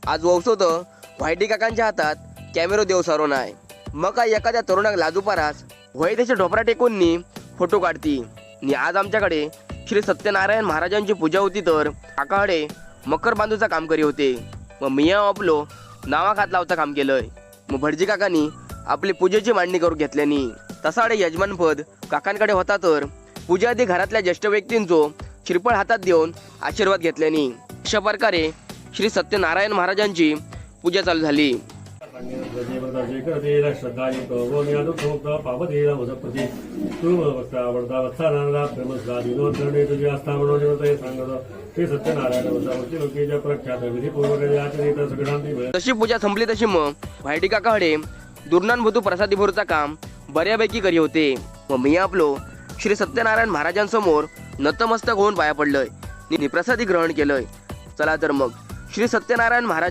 आज ववसोत व्हायटी काकांच्या हातात कॅमेरो देव सारो नाही. मग काय एखाद्या तरुणाक लाजूपारास वय त्याचे ढोपरा टेकून फोटो काढती. आणि आज आमच्याकडे श्री सत्यनारायण महाराजांची पूजा होती तर काकाकडे मकर बांधूचा काम करी होते. मग मिया आपलो नावाखात लावता काम केलंय. मग भटजी काकांनी आपली पूजेची मांडणी करून घेतल्यानी तसाडे यजमानपद काकांकडे होता तर पूजा आधी घरातल्या ज्येष्ठ व्यक्तींचो श्रीफळ हातात देऊन आशीर्वाद घेतल्यानी अशा प्रकारे श्री सत्यनारायण महाराजांची पूजा चालू झाली. तशी पूजा संपली तशी मग व्हायटी काकाकडे दुर्नानभूतू प्रसादी भरूचा काम बऱ्यापैकी करी होते. मग मी आपलो श्री सत्यनारायण महाराजांसमोर नतमस्तक होऊन पाया पडलंय. प्रसादी ग्रहण केलंय. चला तर मग श्री सत्यनारायण महाराज